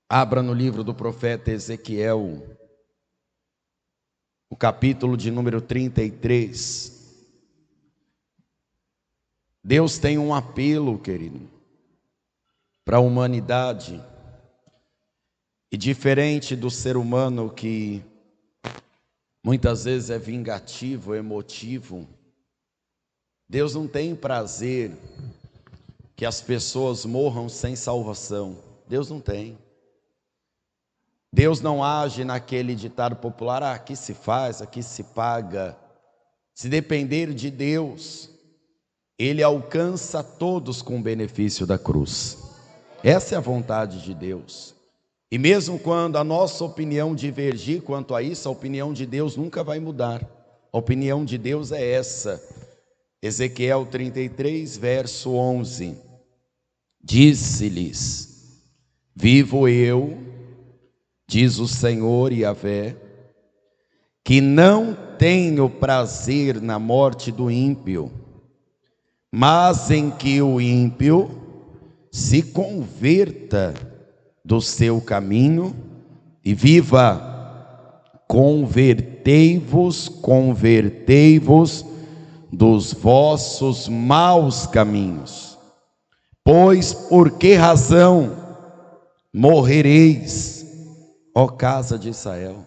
Abra no livro do profeta Ezequiel, o capítulo de número 33. Deus tem um apelo, querido, para a humanidade. E diferente do ser humano que muitas vezes é vingativo, emotivo, Deus não tem prazer que as pessoas morram sem salvação. Deus não tem. Deus não age naquele ditado popular, aqui se faz, aqui se paga. Se depender de Deus, Ele alcança todos com o benefício da cruz. Essa é a vontade de Deus. E mesmo quando a nossa opinião divergir quanto a isso, a opinião de Deus nunca vai mudar. A opinião de Deus é essa. Ezequiel 33, verso 11. Disse-lhes: vivo eu, diz o Senhor Yahvé, que não tenho prazer na morte do ímpio, mas em que o ímpio se converta do seu caminho e viva. Convertei-vos dos vossos maus caminhos. Pois por que razão morrereis, ó casa de Israel?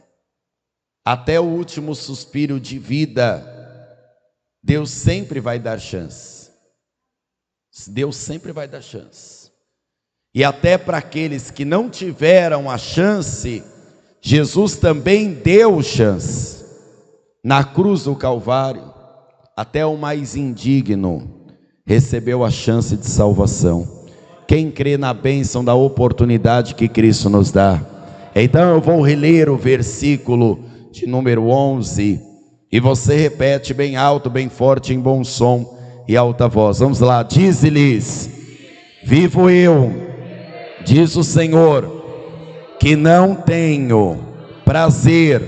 Até o último suspiro de vida, Deus sempre vai dar chance. Deus sempre vai dar chance. E até para aqueles que não tiveram a chance, Jesus também deu chance. Na cruz do Calvário, até o mais indigno recebeu a chance de salvação. Quem crê na bênção da oportunidade que Cristo nos dá? Então eu vou reler o versículo de número 11, e você repete bem alto, bem forte, em bom som e alta voz. Vamos lá. Diz-lhes: vivo eu, diz o Senhor, que não tenho prazer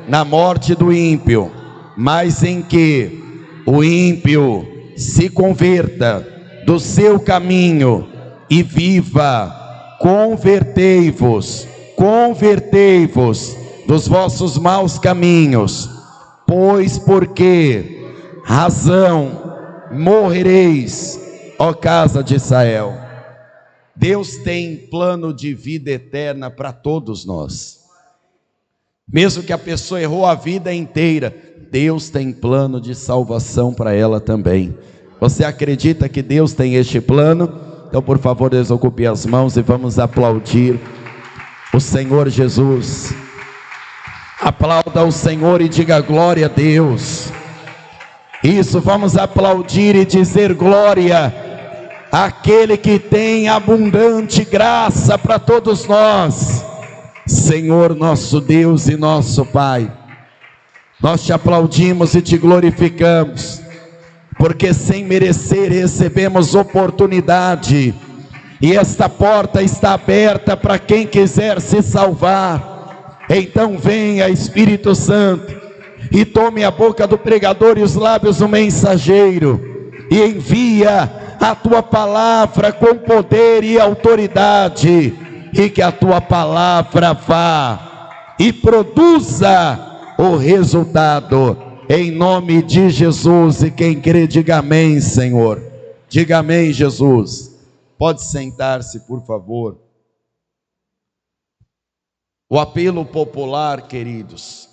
na morte do ímpio, mas em que o ímpio se converta do seu caminho e viva. Convertei-vos dos vossos maus caminhos. Pois por que razão morrereis, ó casa de Israel? Deus tem plano de vida eterna para todos nós. Mesmo que a pessoa errou a vida inteira, Deus tem plano de salvação para ela também. Você acredita que Deus tem este plano? Então, por favor, desocupe as mãos e vamos aplaudir o Senhor Jesus. Aplauda o Senhor e diga glória a Deus. Isso, vamos aplaudir e dizer glória àquele que tem abundante graça para todos nós. Senhor nosso Deus e nosso Pai, nós te aplaudimos e te glorificamos, porque sem merecer recebemos oportunidade, e esta porta está aberta para quem quiser se salvar. Então venha, Espírito Santo, e tome a boca do pregador e os lábios do mensageiro, e envia a tua palavra com poder e autoridade, e que a tua palavra vá e produza o resultado, em nome de Jesus. E quem crê, diga amém, Senhor. Diga amém, Jesus. Pode sentar-se, por favor. O apelo popular, queridos,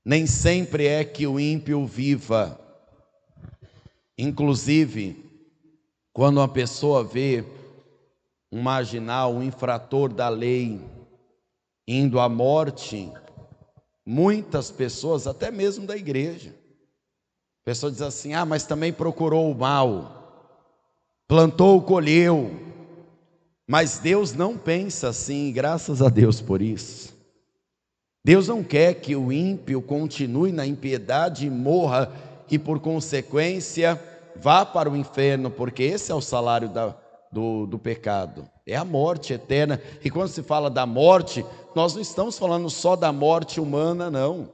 nem sempre é que o ímpio viva. Inclusive, quando uma pessoa vê um marginal, um infrator da lei, indo à morte, muitas pessoas, até mesmo da igreja, a pessoa diz assim: mas também procurou o mal, plantou, colheu. Mas Deus não pensa assim, graças a Deus por isso. Deus não quer que o ímpio continue na impiedade e morra, e por consequência vá para o inferno, porque esse é o salário do pecado, é a morte eterna. E quando se fala da morte, nós não estamos falando só da morte humana, não.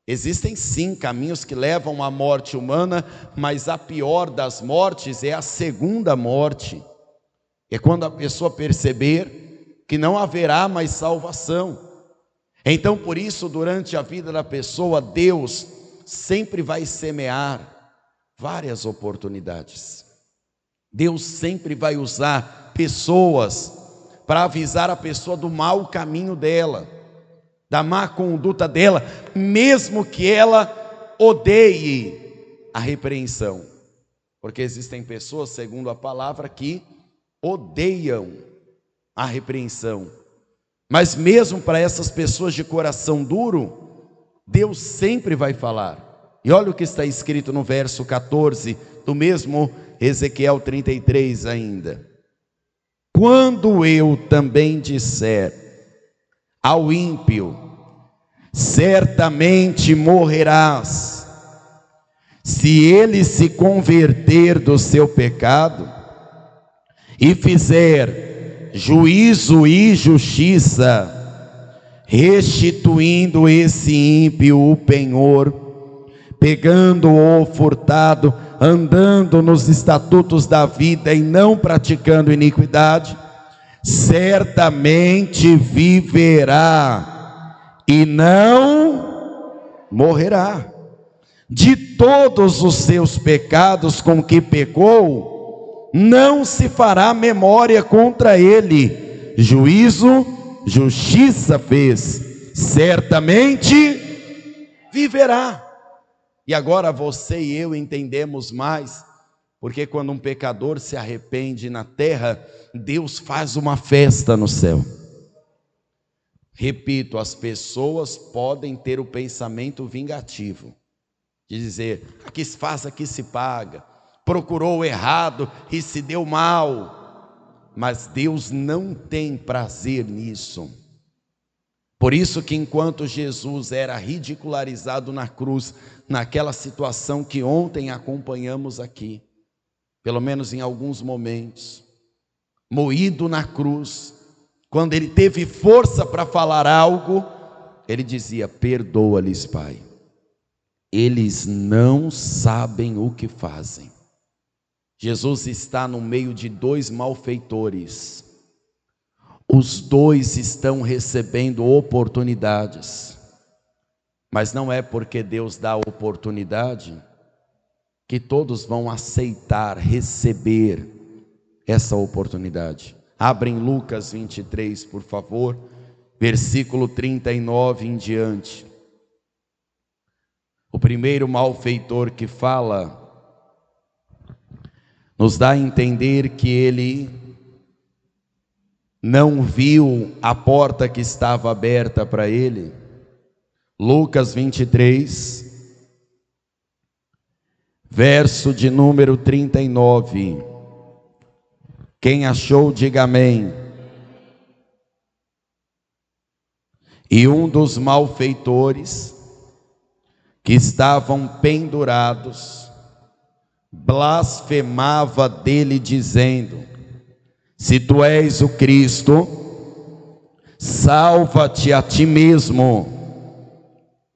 Existem sim caminhos que levam à morte humana, mas a pior das mortes é a segunda morte. É quando a pessoa perceber que não haverá mais salvação. Então, por isso, durante a vida da pessoa, Deus sempre vai semear várias oportunidades. Deus sempre vai usar pessoas para avisar a pessoa do mau caminho dela, da má conduta dela, mesmo que ela odeie a repreensão. Porque existem pessoas, segundo a palavra, que odeiam a repreensão. Mas mesmo para essas pessoas de coração duro, Deus sempre vai falar. E olha o que está escrito no verso 14 do mesmo Ezequiel 33 ainda. Quando eu também disser ao ímpio, certamente morrerás, se ele se converter do seu pecado e fizer juízo e justiça, restituindo esse ímpio o penhor, pegando-o furtado, andando nos estatutos da vida e não praticando iniquidade, certamente viverá e não morrerá. De todos os seus pecados com que pecou, não se fará memória contra ele. Juízo, justiça fez, certamente viverá. E agora você e eu entendemos mais, porque quando um pecador se arrepende na terra, Deus faz uma festa no céu. Repito, as pessoas podem ter o pensamento vingativo, de dizer, aqui se faz, aqui se paga, procurou errado e se deu mal, mas Deus não tem prazer nisso. Por isso que enquanto Jesus era ridicularizado na cruz, naquela situação que ontem acompanhamos aqui, pelo menos em alguns momentos, moído na cruz, quando ele teve força para falar algo, ele dizia, perdoa-lhes, Pai, eles não sabem o que fazem. Jesus está no meio de dois malfeitores, os dois estão recebendo oportunidades, mas não é porque Deus dá oportunidade que todos vão aceitar, receber essa oportunidade. Abrem Lucas 23, por favor, versículo 39 em diante. O primeiro malfeitor que fala, nos dá a entender que ele não viu a porta que estava aberta para ele. Lucas 23, verso de número 39. Quem achou, diga amém. E um dos malfeitores que estavam pendurados blasfemava dele, dizendo, se tu és o Cristo, salva-te a ti mesmo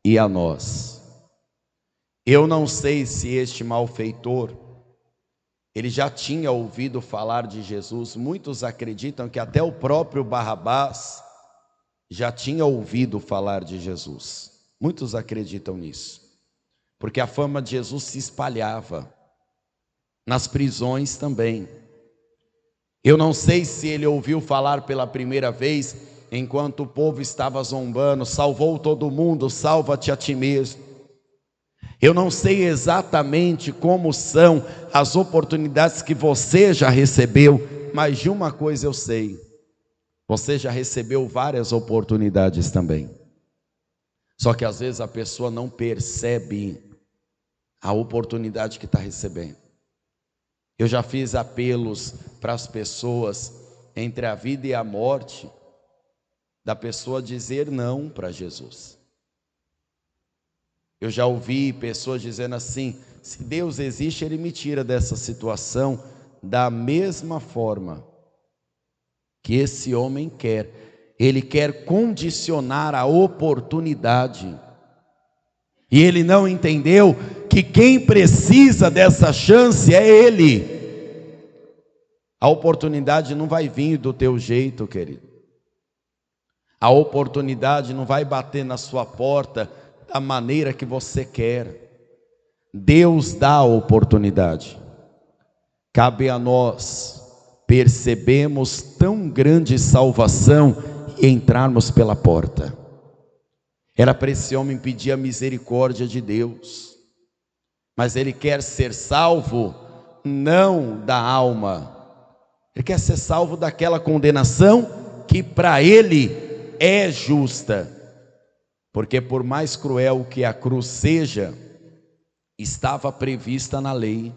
e a nós. Eu não sei se este malfeitor, ele já tinha ouvido falar de Jesus. Muitos acreditam que até o próprio Barrabás já tinha ouvido falar de Jesus. Muitos acreditam nisso, porque a fama de Jesus se espalhava, nas prisões também. Eu não sei se ele ouviu falar pela primeira vez, enquanto o povo estava zombando, salvou todo mundo, salva-te a ti mesmo. Eu não sei exatamente como são as oportunidades que você já recebeu, mas de uma coisa eu sei, você já recebeu várias oportunidades também. Só que às vezes a pessoa não percebe a oportunidade que está recebendo. Eu já fiz apelos para as pessoas entre a vida e a morte, da pessoa dizer não para Jesus. Eu já ouvi pessoas dizendo assim, se Deus existe, Ele me tira dessa situação, da mesma forma que esse homem quer. Ele quer condicionar a oportunidade. E ele não entendeu que quem precisa dessa chance é ele. A oportunidade não vai vir do teu jeito, querido. A oportunidade não vai bater na sua porta da maneira que você quer. Deus dá a oportunidade. Cabe a nós percebemos tão grande salvação e entrarmos pela porta. Era para esse homem pedir a misericórdia de Deus, mas ele quer ser salvo não da alma, ele quer ser salvo daquela condenação que para ele é justa, porque por mais cruel que a cruz seja, estava prevista na lei,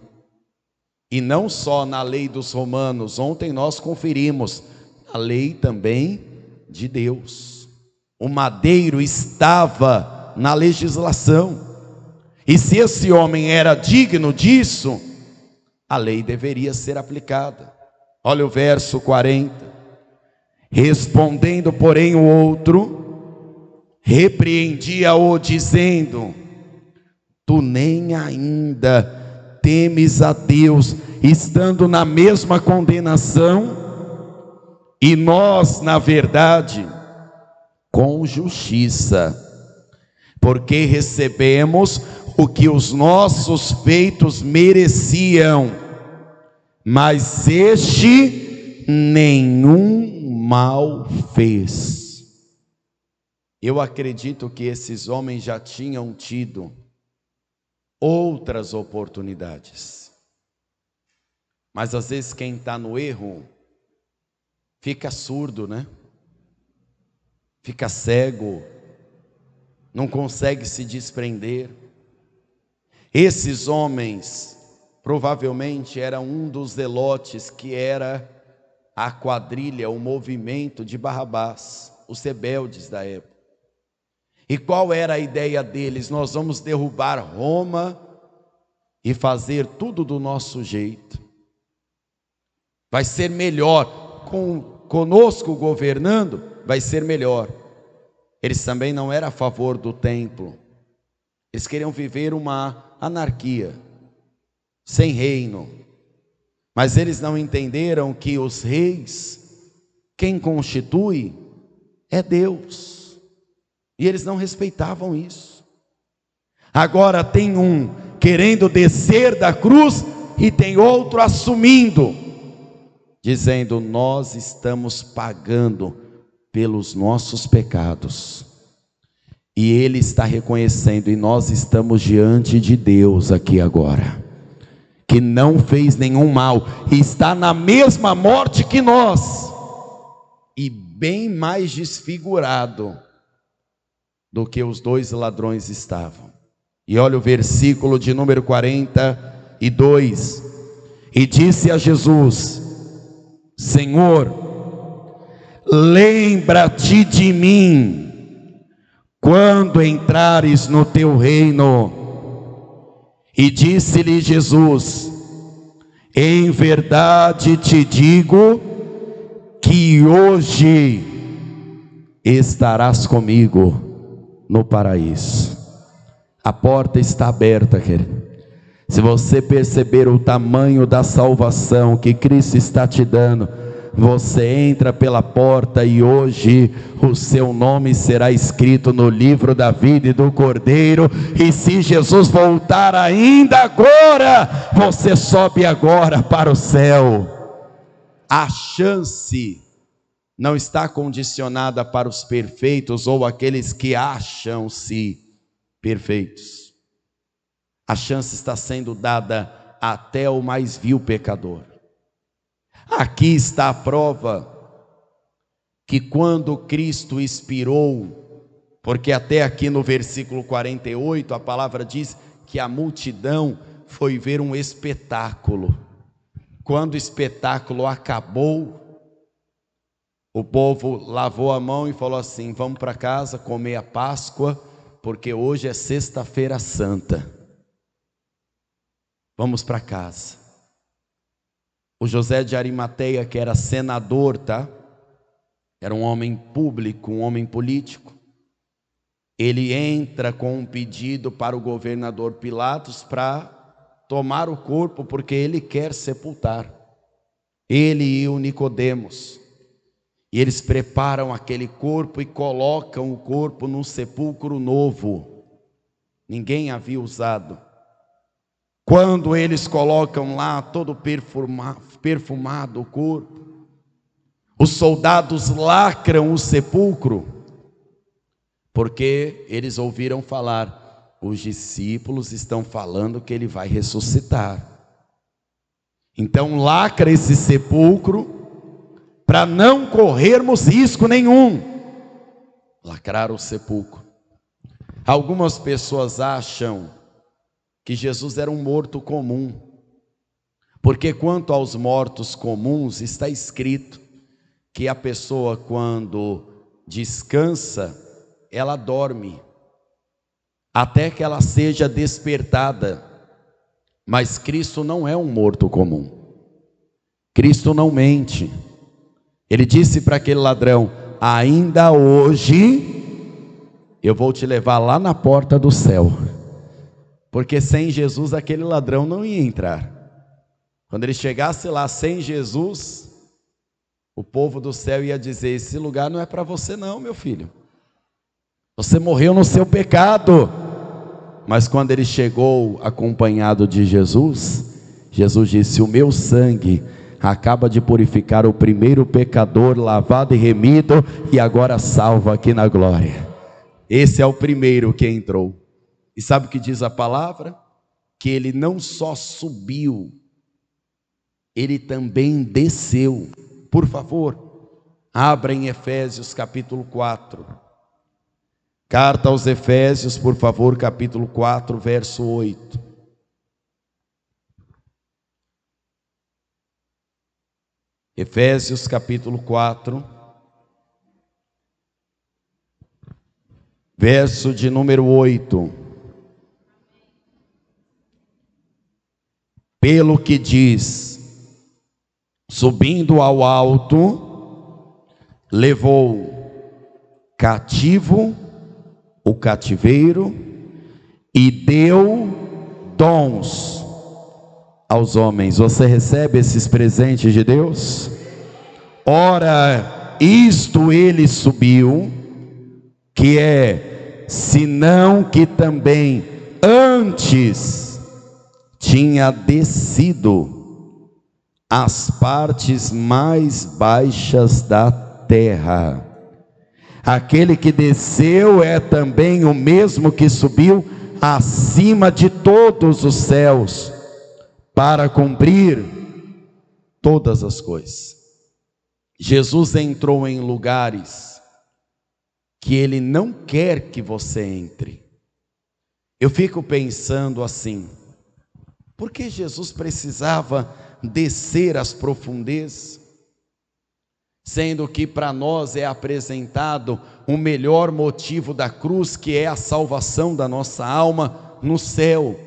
e não só na lei dos romanos. Ontem nós conferimos a lei também de Deus. O madeiro estava na legislação, e se esse homem era digno disso, a lei deveria ser aplicada. Olha o verso 40. Respondendo, porém, o outro repreendia-o, dizendo: tu nem ainda temes a Deus, estando na mesma condenação, e nós, na verdade, com justiça, porque recebemos o que os nossos feitos mereciam, mas este nenhum mal fez. Eu acredito que esses homens já tinham tido outras oportunidades, mas às vezes quem está no erro fica surdo, né? Fica cego, não consegue se desprender. Esses homens provavelmente eram um dos zelotes que era a quadrilha, o movimento de Barrabás, os rebeldes da época. E qual era a ideia deles? Nós vamos derrubar Roma e fazer tudo do nosso jeito. Vai ser melhor, conosco governando, vai ser melhor. Eles também não eram a favor do templo. Eles queriam viver uma anarquia, sem reino. Mas eles não entenderam que os reis, quem constitui é Deus. E eles não respeitavam isso. Agora tem um querendo descer da cruz e tem outro assumindo, dizendo: nós estamos pagando pelos nossos pecados. E ele está reconhecendo, e nós estamos diante de Deus aqui agora, que não fez nenhum mal, e está na mesma morte que nós, e bem mais desfigurado do que os dois ladrões estavam. E olha o versículo de número 42. E disse a Jesus: Senhor, lembra-te de mim quando entrares no teu reino. E disse-lhe Jesus: em verdade te digo que hoje estarás comigo no paraíso. A porta está aberta, querido. Se você perceber o tamanho da salvação que Cristo está te dando, você entra pela porta e hoje o seu nome será escrito no livro da vida e do Cordeiro. E se Jesus voltar ainda agora, você sobe agora para o céu. A chance não está condicionada para os perfeitos ou aqueles que acham-se perfeitos. A chance está sendo dada até o mais vil pecador. Aqui está a prova que quando Cristo expirou, porque até aqui no versículo 48 a palavra diz que a multidão foi ver um espetáculo. Quando o espetáculo acabou, o povo lavou a mão e falou assim: vamos para casa comer a Páscoa, porque hoje é sexta-feira santa. Vamos para casa. O José de Arimateia, que era senador, era um homem público, um homem político. Ele entra com um pedido para o governador Pilatos para tomar o corpo, porque ele quer sepultar. Ele e o Nicodemos. E eles preparam aquele corpo e colocam o corpo num sepulcro novo. Ninguém havia usado. Quando eles colocam lá todo perfumado o corpo, os soldados lacram o sepulcro, porque eles ouviram falar, os discípulos estão falando que ele vai ressuscitar. Então lacra esse sepulcro, para não corrermos risco nenhum. Lacrar o sepulcro. Algumas pessoas acham que Jesus era um morto comum, porque quanto aos mortos comuns, está escrito que a pessoa, quando descansa, ela dorme, até que ela seja despertada. Mas Cristo não é um morto comum. Cristo não mente. Ele disse para aquele ladrão, ainda hoje eu vou te levar lá na porta do céu. Porque sem Jesus aquele ladrão não ia entrar. Quando ele chegasse lá sem Jesus, o povo do céu ia dizer, esse lugar não é para você não, meu filho. Você morreu no seu pecado. Mas quando ele chegou acompanhado de Jesus, Jesus disse, o meu sangue acaba de purificar o primeiro pecador, lavado e remido, e agora salvo aqui na glória. Esse é o primeiro que entrou. E sabe o que diz a palavra? Que ele não só subiu, ele também desceu. Por favor, abra em Efésios capítulo 4. Carta aos Efésios, por favor, capítulo 4, verso 8. Efésios capítulo 4, verso de número 8. Pelo que diz, subindo ao alto, levou cativo o cativeiro e deu dons aos homens. Você recebe esses presentes de Deus? Ora, isto ele subiu, que é, senão que também antes tinha descido às partes mais baixas da terra. Aquele que desceu é também o mesmo que subiu acima de todos os céus, para cumprir todas as coisas. Jesus entrou em lugares que ele não quer que você entre. Eu fico pensando assim, por que Jesus precisava descer às profundezas? Sendo que para nós é apresentado o melhor motivo da cruz, que é a salvação da nossa alma no céu.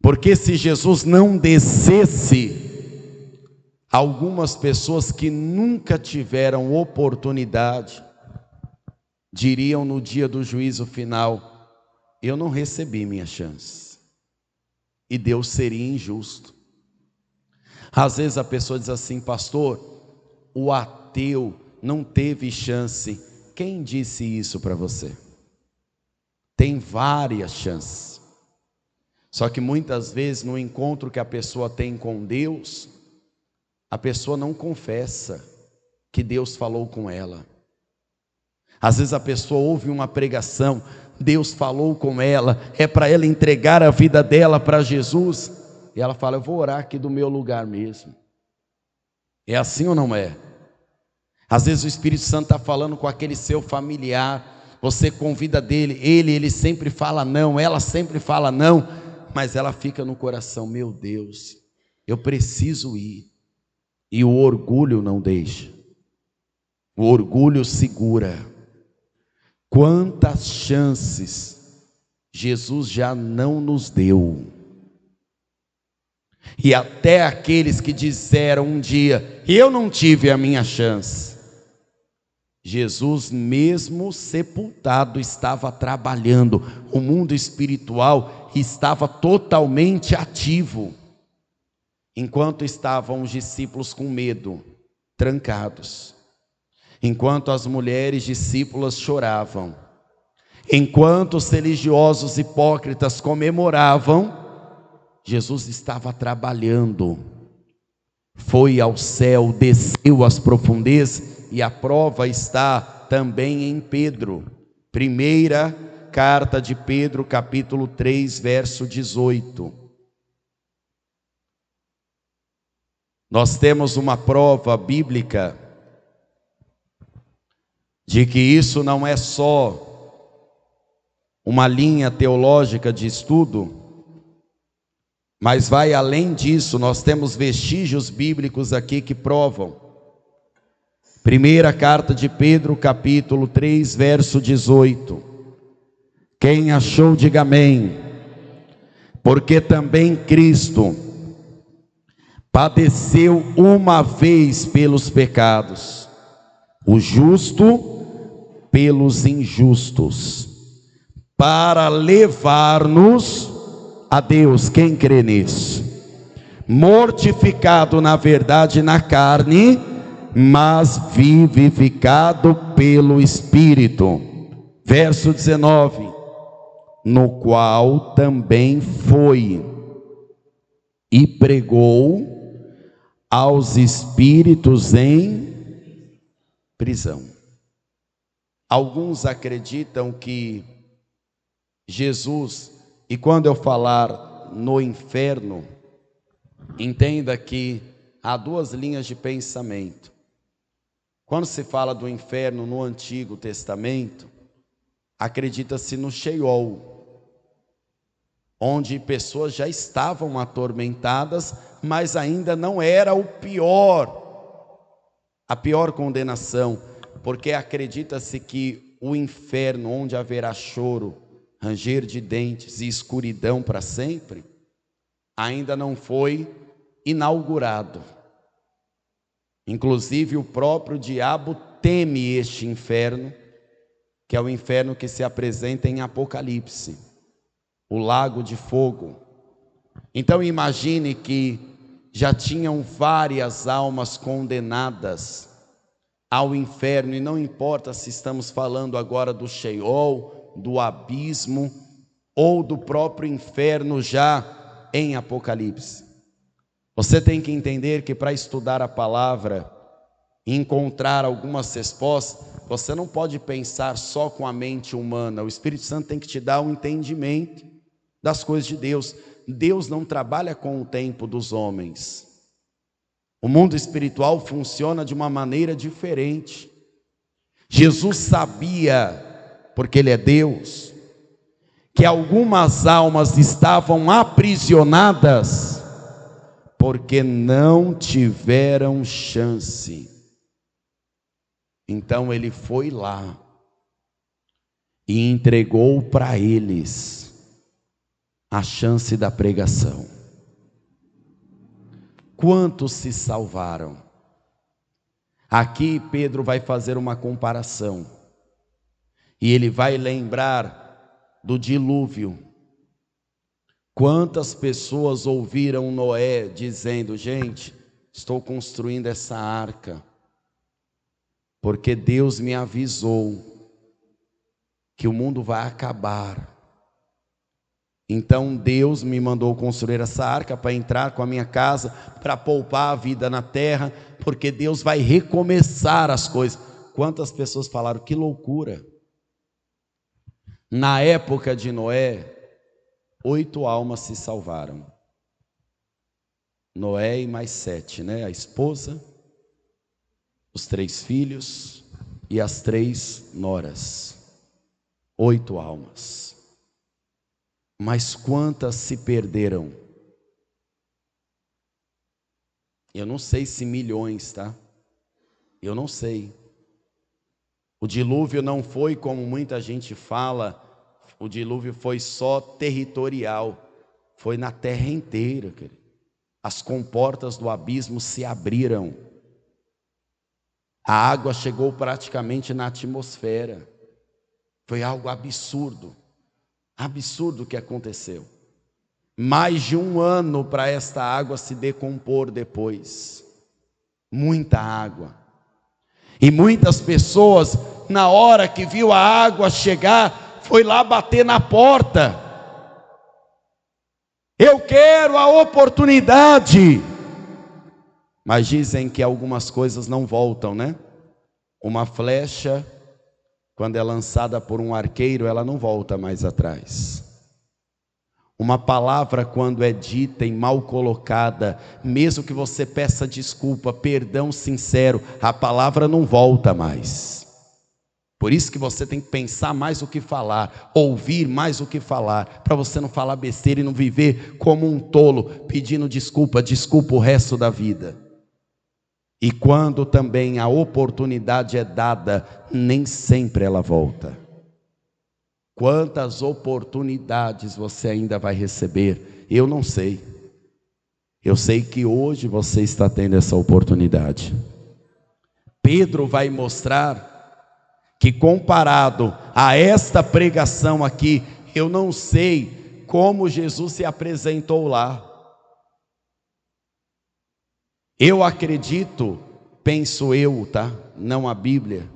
Porque se Jesus não descesse, algumas pessoas que nunca tiveram oportunidade, diriam no dia do juízo final, eu não recebi minha chance. E Deus seria injusto. Às vezes a pessoa diz assim, pastor, o ateu não teve chance. Quem disse isso para você? Tem várias chances. Só que muitas vezes no encontro que a pessoa tem com Deus, a pessoa não confessa que Deus falou com ela. Às vezes a pessoa ouve uma pregação, Deus falou com ela, é para ela entregar a vida dela para Jesus, e ela fala, eu vou orar aqui do meu lugar mesmo. É assim ou não é? Às vezes o Espírito Santo está falando com aquele seu familiar, você convida dele, ele sempre fala não, ela sempre fala não, mas ela fica no coração, meu Deus, eu preciso ir. E o orgulho não deixa, o orgulho segura. Quantas chances Jesus já não nos deu? E até aqueles que disseram um dia, eu não tive a minha chance. Jesus, mesmo sepultado, estava trabalhando. O mundo espiritual estava totalmente ativo. Enquanto estavam os discípulos com medo, trancados, enquanto as mulheres discípulas choravam, enquanto os religiosos hipócritas comemoravam, Jesus estava trabalhando. Foi ao céu, desceu às profundezas, e a prova está também em Pedro. Primeira carta de Pedro, capítulo 3, verso 18. Nós temos uma prova bíblica de que isso não é só uma linha teológica de estudo, mas vai além disso. Nós temos vestígios bíblicos aqui que provam. Primeira carta de Pedro, capítulo 3, verso 18. Quem achou, diga amém. Porque também Cristo padeceu uma vez pelos pecados, o justo pelos injustos, para levar-nos a Deus. Quem crê nisso? Mortificado na verdade na carne, mas vivificado pelo Espírito. Verso 19. No qual também foi e pregou aos espíritos em prisão. Alguns acreditam que Jesus, e quando eu falar no inferno, entenda que há duas linhas de pensamento. Quando se fala do inferno no Antigo Testamento, acredita-se no Sheol, onde pessoas já estavam atormentadas, mas ainda não era a pior condenação, porque acredita-se que o inferno, onde haverá choro, ranger de dentes e escuridão para sempre, ainda não foi inaugurado. Inclusive o próprio diabo teme este inferno, que é o inferno que se apresenta em Apocalipse, o lago de fogo. Então imagine que já tinham várias almas condenadas ao inferno, e não importa se estamos falando agora do Sheol, do abismo ou do próprio inferno já em Apocalipse. Você tem que entender que para estudar a palavra e encontrar algumas respostas, você não pode pensar só com a mente humana. O Espírito Santo tem que te dar um entendimento das coisas de Deus. Deus não trabalha com o tempo dos homens. O mundo espiritual funciona de uma maneira diferente. Jesus sabia, porque Ele é Deus, que algumas almas estavam aprisionadas porque não tiveram chance. Então Ele foi lá e entregou para eles a chance da pregação. Quantos se salvaram? Aqui Pedro vai fazer uma comparação, e ele vai lembrar do dilúvio. Quantas pessoas ouviram Noé dizendo: gente, estou construindo essa arca, porque Deus me avisou que o mundo vai acabar. Então Deus me mandou construir essa arca para entrar com a minha casa, para poupar a vida na terra, porque Deus vai recomeçar as coisas. Quantas pessoas falaram: que loucura! Na época de Noé, 8 almas se salvaram. Noé e mais 7, né? A esposa, os 3 filhos e as 3 noras. 8 almas. Mas quantas se perderam? Eu não sei se milhões, tá? Eu não sei. O dilúvio não foi como muita gente fala, o dilúvio foi só territorial, foi na terra inteira, querido. As comportas do abismo se abriram. A água chegou praticamente na atmosfera. Foi algo absurdo. Absurdo o que aconteceu. Mais de 1 ano para esta água se decompor depois. Muita água. E muitas pessoas, na hora que viu a água chegar, foi lá bater na porta. Eu quero a oportunidade. Mas dizem que algumas coisas não voltam, né? Uma flecha, quando é lançada por um arqueiro, ela não volta mais atrás. Uma palavra, quando é dita e mal colocada, mesmo que você peça desculpa, perdão sincero, a palavra não volta mais. Por isso que você tem que pensar mais o que falar, ouvir mais o que falar, para você não falar besteira e não viver como um tolo, pedindo desculpa o resto da vida. E quando também a oportunidade é dada, nem sempre ela volta. Quantas oportunidades você ainda vai receber? Eu não sei. Eu sei que hoje você está tendo essa oportunidade. Pedro vai mostrar que, comparado a esta pregação aqui, eu não sei como Jesus se apresentou lá. Eu acredito, penso eu, tá? Não a Bíblia,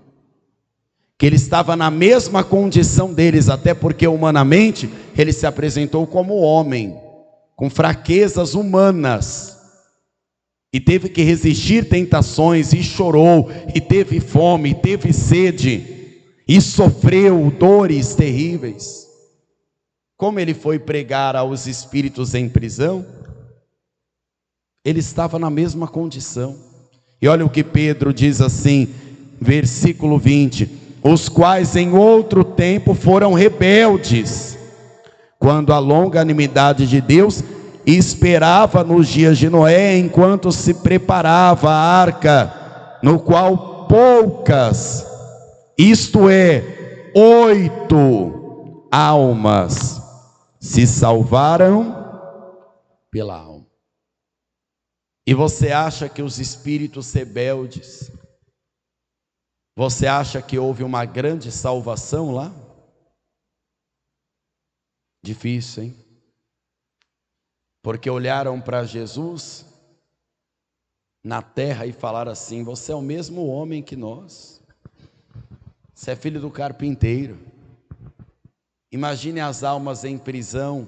que ele estava na mesma condição deles, até porque humanamente ele se apresentou como homem, com fraquezas humanas, e teve que resistir tentações, e chorou, e teve fome, e teve sede, e sofreu dores terríveis. Como ele foi pregar aos espíritos em prisão? Ele estava na mesma condição. E olha o que Pedro diz assim, versículo 20: os quais em outro tempo foram rebeldes, quando a longanimidade de Deus esperava nos dias de Noé, enquanto se preparava a arca, no qual poucas, isto é, 8 almas, se salvaram pela alma. E você acha que os espíritos rebeldes, você acha que houve uma grande salvação lá? Difícil, hein? Porque olharam para Jesus na terra e falaram assim: você é o mesmo homem que nós, você é filho do carpinteiro. Imagine as almas em prisão,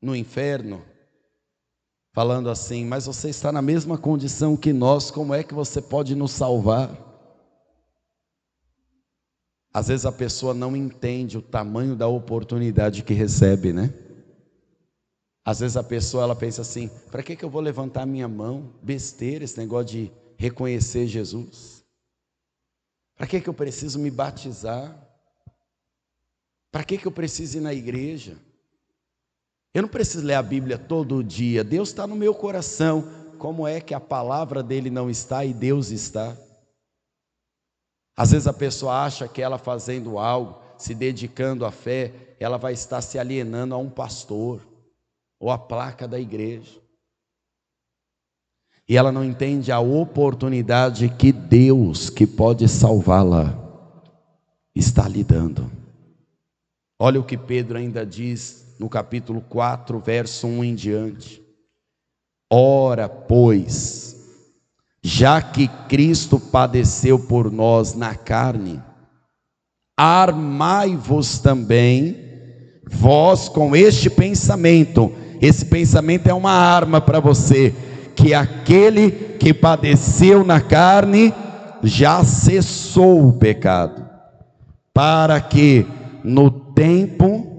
no inferno, falando assim: mas você está na mesma condição que nós, como é que você pode nos salvar? Às vezes a pessoa não entende o tamanho da oportunidade que recebe, né? Às vezes a pessoa ela pensa assim: para que eu vou levantar minha mão? Besteira esse negócio de reconhecer Jesus. Para que eu preciso me batizar? Para que eu preciso ir na igreja? Eu não preciso ler a Bíblia todo dia, Deus está no meu coração. Como é que a palavra dele não está e Deus está? Às vezes a pessoa acha que ela fazendo algo, se dedicando à fé, ela vai estar se alienando a um pastor, ou a placa da igreja. E ela não entende a oportunidade que Deus, que pode salvá-la, está lhe dando. Olha o que Pedro ainda diz no capítulo 4, verso 1 em diante: ora, pois, já que Cristo padeceu por nós na carne, armai-vos também vós com este pensamento. Esse pensamento é uma arma para você, que aquele que padeceu na carne já cessou o pecado, para que no tempo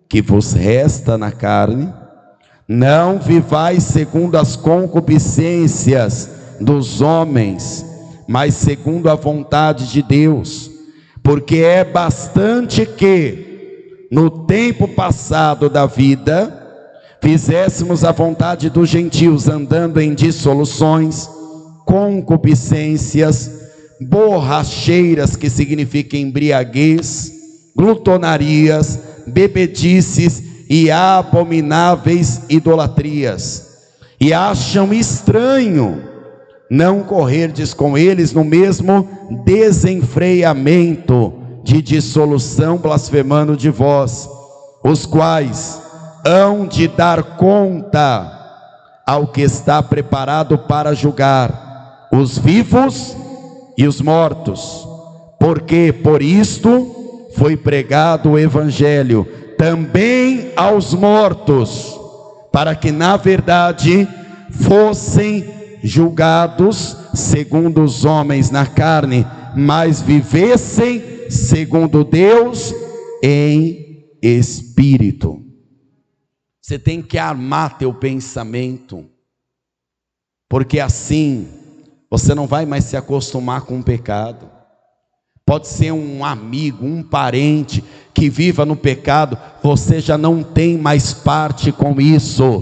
que vos resta na carne, não vivais segundo as concupiscências dos homens, mas segundo a vontade de Deus. Porque é bastante que no tempo passado da vida fizéssemos a vontade dos gentios, andando em dissoluções, concupiscências, borracheiras, que significa embriaguez, glutonarias, bebedices e abomináveis idolatrias. E acham estranho não correrdes com eles no mesmo desenfreamento de dissolução, blasfemando de vós, os quais hão de dar conta ao que está preparado para julgar os vivos e os mortos, porque por isto foi pregado o evangelho também aos mortos, para que na verdade fossem julgados segundo os homens na carne, mas vivessem segundo Deus em espírito. Você tem que armar teu pensamento, porque assim você não vai mais se acostumar com o pecado. Pode ser um amigo, um parente que viva no pecado, você já não tem mais parte com isso,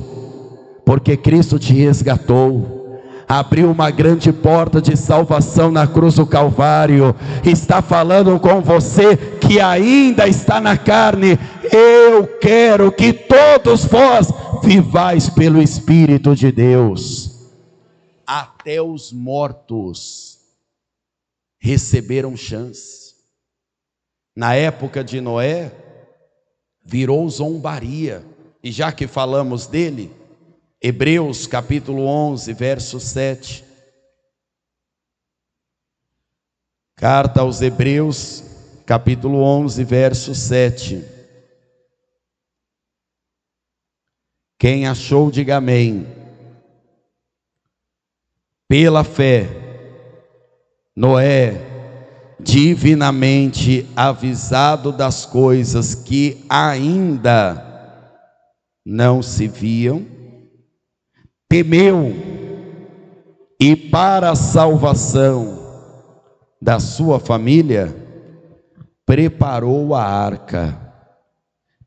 porque Cristo te resgatou, abriu uma grande porta de salvação na cruz do Calvário, está falando com você que ainda está na carne: eu quero que todos vós vivais pelo Espírito de Deus. Até os mortos receberam chance. Na época de Noé, virou zombaria, e já que falamos dele, Hebreus capítulo 11, verso 7. Carta aos Hebreus, capítulo 11, verso 7. Quem achou, diga amém. Pela fé, Noé, divinamente avisado das coisas que ainda não se viam, temeu, e para a salvação da sua família preparou a arca,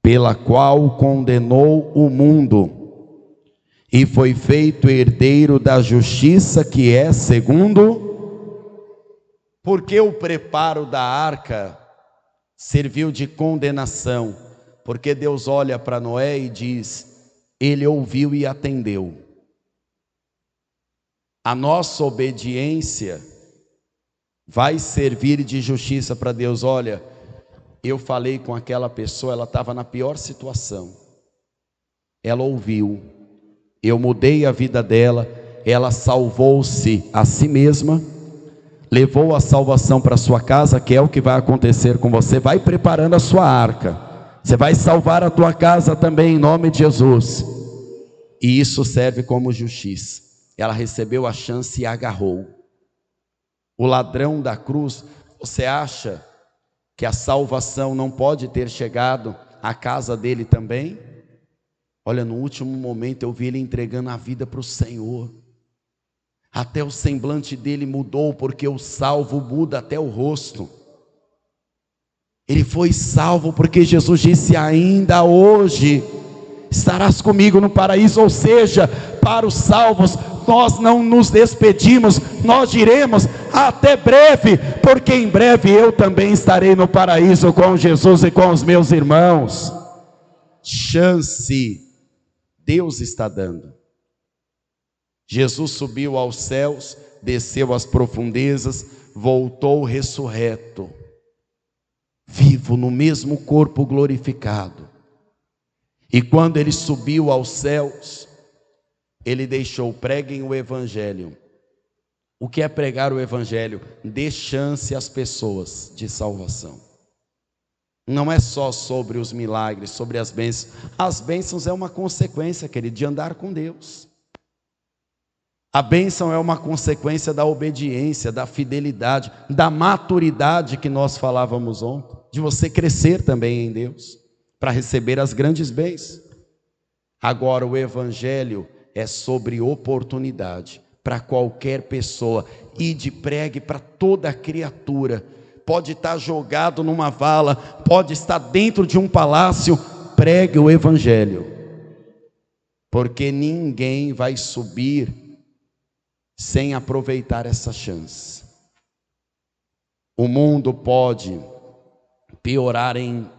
pela qual condenou o mundo, e foi feito herdeiro da justiça que é segundo. Porque o preparo da arca serviu de condenação? Porque Deus olha para Noé e diz: ele ouviu e atendeu. A nossa obediência vai servir de justiça para Deus. Olha, eu falei com aquela pessoa, ela estava na pior situação, ela ouviu, eu mudei a vida dela, ela salvou-se a si mesma, levou a salvação para sua casa, que é o que vai acontecer com você. Vai preparando a sua arca, você vai salvar a tua casa também, em nome de Jesus. E isso serve como justiça. Ela recebeu a chance e agarrou. O ladrão da cruz, você acha que a salvação não pode ter chegado à casa dele também? Olha, no último momento eu vi ele entregando a vida para o Senhor. Até o semblante dele mudou, porque o salvo muda até o rosto. Ele foi salvo porque Jesus disse: ainda hoje estarás comigo no paraíso. Ou seja, para os salvos, nós não nos despedimos, nós diremos até breve, porque em breve eu também estarei no paraíso com Jesus e com os meus irmãos. Chance Deus está dando. Jesus subiu aos céus, desceu às profundezas, voltou ressurreto, vivo no mesmo corpo glorificado. E quando ele subiu aos céus, ele deixou: preguem o evangelho. O que é pregar o evangelho? Dê chance às pessoas de salvação. Não é só sobre os milagres, sobre as bênçãos. As bênçãos é uma consequência, querido, de andar com Deus. A bênção é uma consequência da obediência, da fidelidade, da maturidade que nós falávamos ontem, de você crescer também em Deus, para receber as grandes bênçãos. Agora o evangelho é sobre oportunidade, para qualquer pessoa. Ide, pregue para toda criatura. Pode estar jogado numa vala, pode estar dentro de um palácio, pregue o evangelho, porque ninguém vai subir sem aproveitar essa chance. O mundo pode piorar em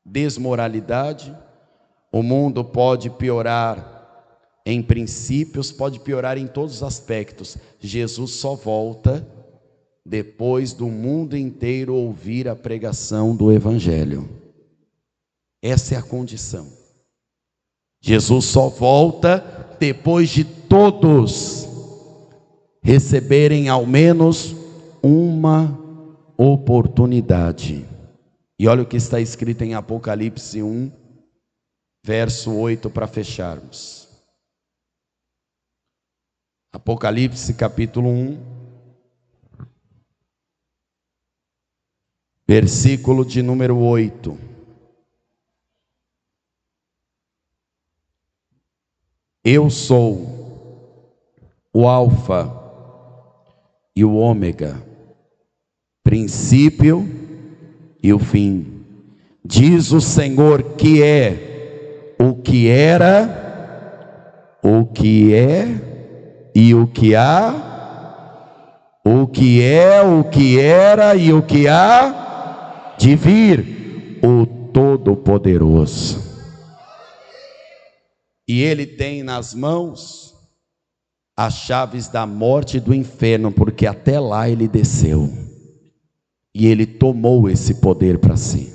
desmoralidade, o mundo pode piorar em princípios, pode piorar em todos os aspectos. Jesus só volta depois do mundo inteiro ouvir a pregação do evangelho. Essa é a condição. Jesus só volta depois de todos receberem ao menos uma oportunidade. E olha o que está escrito em Apocalipse 1, verso 8, para fecharmos. Apocalipse capítulo 1, versículo de número 8. Eu sou o Alfa e o Ômega, princípio e o fim, diz o Senhor, que é o que era, o que é e o que há, o que é, o que era e o que há de vir, o Todo-Poderoso. E Ele tem nas mãos as chaves da morte e do inferno, porque até lá Ele desceu. E Ele tomou esse poder para si.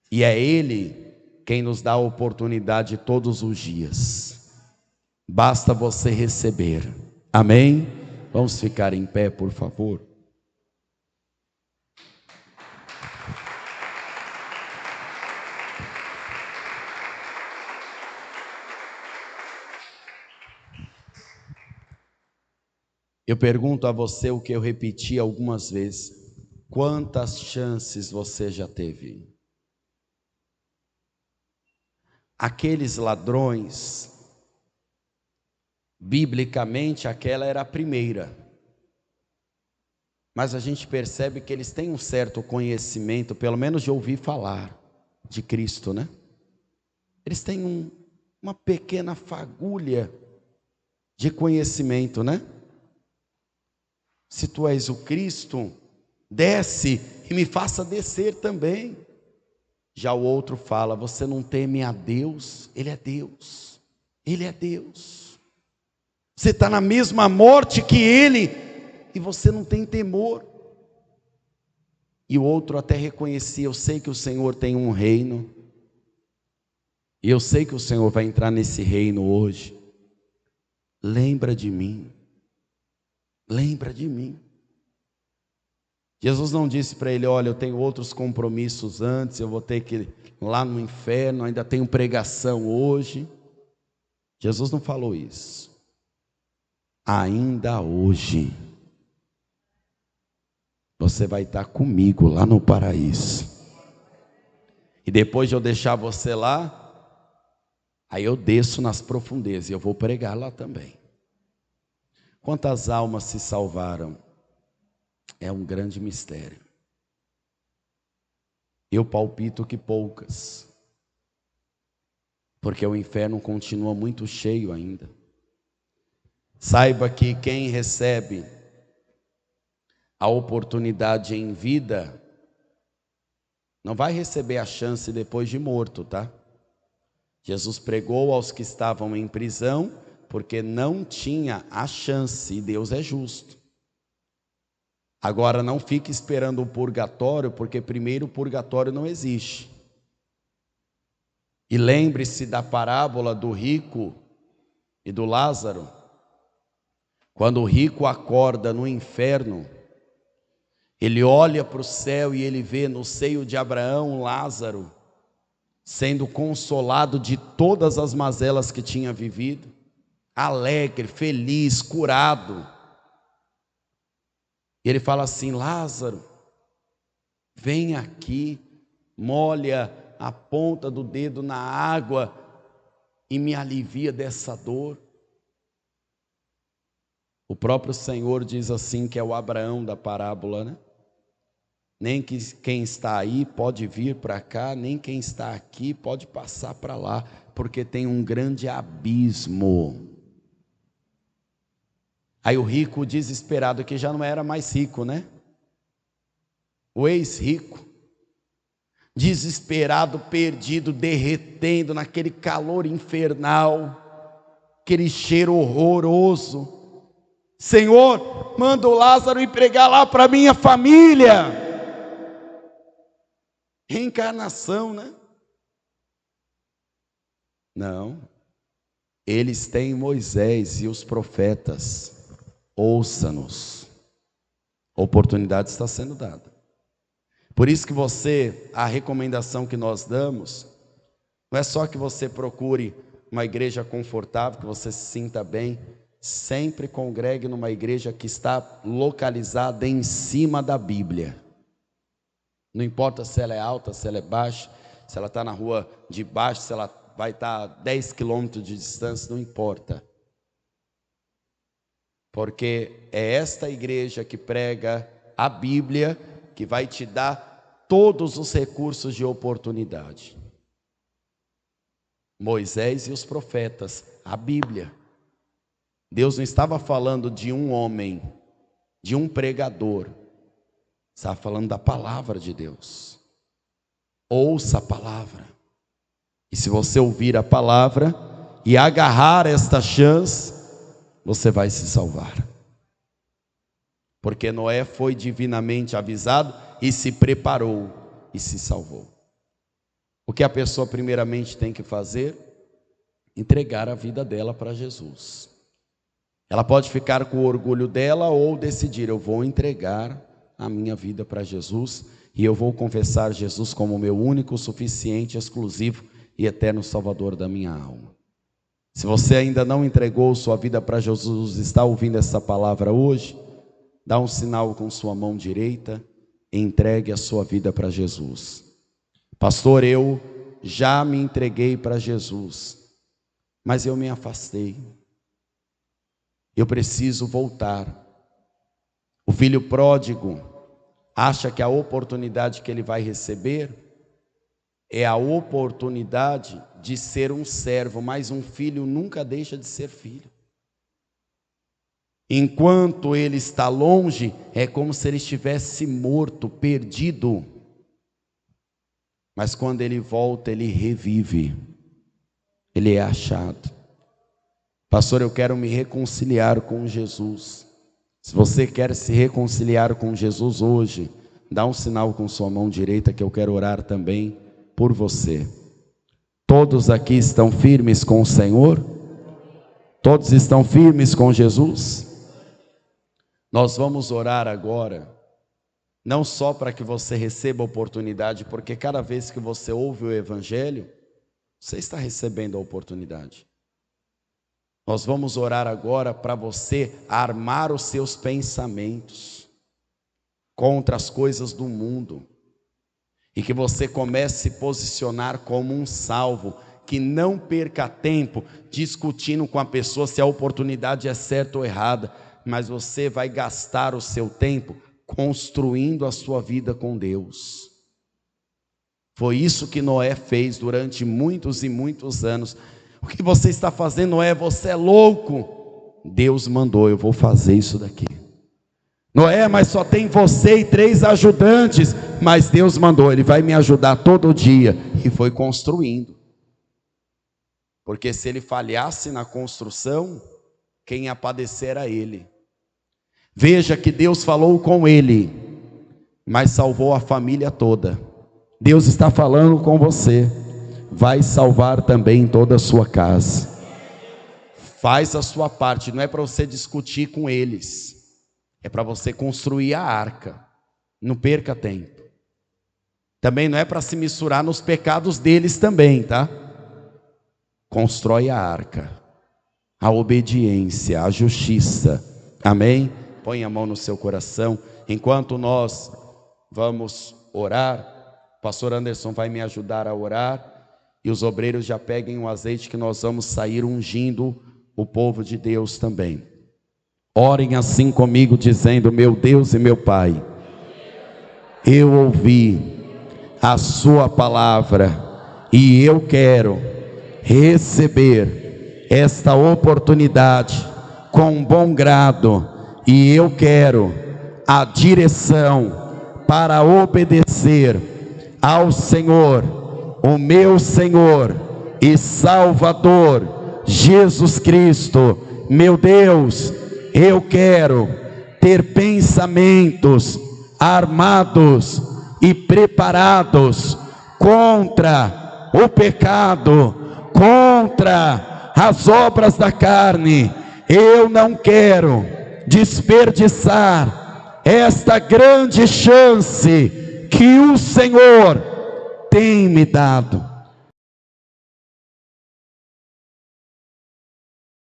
E é Ele quem nos dá a oportunidade todos os dias. Basta você receber. Amém? Vamos ficar em pé, por favor. Eu pergunto a você o que eu repeti algumas vezes: quantas chances você já teve? Aqueles ladrões, biblicamente aquela era a primeira, mas a gente percebe que eles têm um certo conhecimento, pelo menos de ouvir falar de Cristo, né? Eles têm uma pequena fagulha de conhecimento, né? Se tu és o Cristo, desce e me faça descer também. Já o outro fala: você não teme a Deus? Ele é Deus, Ele é Deus. Você está na mesma morte que Ele e você não tem temor. E o outro até reconhecia: eu sei que o Senhor tem um reino, e eu sei que o Senhor vai entrar nesse reino hoje. Lembra de mim. Lembra de mim. Jesus não disse para ele: olha, eu tenho outros compromissos antes, eu vou ter que ir lá no inferno, ainda tenho pregação hoje. Jesus não falou isso. Ainda hoje você vai estar comigo lá no paraíso. E depois de eu deixar você lá, aí eu desço nas profundezas e eu vou pregar lá também. Quantas almas se salvaram? É um grande mistério. Eu palpito que poucas, porque o inferno continua muito cheio ainda. Saiba que quem recebe a oportunidade em vida não vai receber a chance depois de morto, tá? Jesus pregou aos que estavam em prisão porque não tinha a chance, e Deus é justo. Agora não fique esperando o purgatório, porque primeiro o purgatório não existe. E lembre-se da parábola do rico e do Lázaro. Quando o rico acorda no inferno, ele olha para o céu e ele vê no seio de Abraão Lázaro sendo consolado de todas as mazelas que tinha vivido, alegre, feliz, curado. E ele fala assim: Lázaro, vem aqui, molha a ponta do dedo na água e me alivia dessa dor. O próprio Senhor diz assim, que é o Abraão da parábola, né? Nem que quem está aí pode vir para cá, nem quem está aqui pode passar para lá, porque tem um grande abismo. Aí o rico desesperado, que já não era mais rico, né? O ex-rico, desesperado, perdido, derretendo naquele calor infernal, aquele cheiro horroroso. Senhor, manda o Lázaro ir pregar lá para minha família. Reencarnação, né? Não. Eles têm Moisés e os profetas. Ouça-nos. A oportunidade está sendo dada. Por isso que a recomendação que nós damos, não é só que você procure uma igreja confortável, que você se sinta bem. Sempre congregue numa igreja que está localizada em cima da Bíblia. Não importa se ela é alta, se ela é baixa, se ela está na rua de baixo, se ela vai estar a 10 quilômetros de distância, não importa. Porque é esta igreja que prega a Bíblia que vai te dar todos os recursos de oportunidade. Moisés e os profetas, a Bíblia. Deus não estava falando de um homem, de um pregador. Estava falando da palavra de Deus. Ouça a palavra. E se você ouvir a palavra e agarrar esta chance, você vai se salvar. Porque Noé foi divinamente avisado e se preparou e se salvou. O que a pessoa primeiramente tem que fazer? Entregar a vida dela para Jesus. Ela pode ficar com o orgulho dela ou decidir: eu vou entregar a minha vida para Jesus e eu vou confessar Jesus como meu único, suficiente, exclusivo e eterno Salvador da minha alma. Se você ainda não entregou sua vida para Jesus, está ouvindo essa palavra hoje, dá um sinal com sua mão direita e entregue a sua vida para Jesus. Pastor, eu já me entreguei para Jesus, mas eu me afastei. Eu preciso voltar. O filho pródigo acha que a oportunidade que ele vai receber é a oportunidade de ser um servo, mas um filho nunca deixa de ser filho. Enquanto ele está longe, é como se ele estivesse morto, perdido. Mas quando ele volta, ele revive. Ele é achado. Pastor, eu quero me reconciliar com Jesus. Se você quer se reconciliar com Jesus hoje, dá um sinal com sua mão direita que eu quero orar também por você. Todos aqui estão firmes com o Senhor? Todos estão firmes com Jesus? Nós vamos orar agora, não só para que você receba a oportunidade, porque cada vez que você ouve o Evangelho, você está recebendo a oportunidade. Nós vamos orar agora para você armar os seus pensamentos contra as coisas do mundo e que você comece a se posicionar como um salvo, que não perca tempo discutindo com a pessoa se a oportunidade é certa ou errada, mas você vai gastar o seu tempo construindo a sua vida com Deus. Foi isso que Noé fez durante muitos e muitos anos. O que você está fazendo, Noé? Você é louco. Deus mandou, eu vou fazer isso daqui. Noé, mas só tem você e 3 ajudantes. Mas Deus mandou, Ele vai me ajudar todo dia. E foi construindo. Porque se ele falhasse na construção, quem ia padecer era ele. Veja que Deus falou com ele, mas salvou a família toda. Deus está falando com você, vai salvar também toda a sua casa. Faz a sua parte, não é para você discutir com eles, é para você construir a arca. Não perca tempo. Também não é para se misturar nos pecados deles também, tá? Constrói a arca, a obediência, a justiça. Amém? Põe a mão no seu coração. Enquanto nós vamos orar, o pastor Anderson vai me ajudar a orar, e os obreiros já peguem o azeite que nós vamos sair ungindo o povo de Deus também. Orem assim comigo, dizendo: meu Deus e meu Pai, eu ouvi a sua palavra e eu quero receber esta oportunidade com bom grado, e eu quero a direção para obedecer ao Senhor, o meu Senhor e Salvador Jesus Cristo. Meu Deus, eu quero ter pensamentos armados e preparados contra o pecado, contra as obras da carne. Eu não quero desperdiçar esta grande chance que o Senhor tem me dado.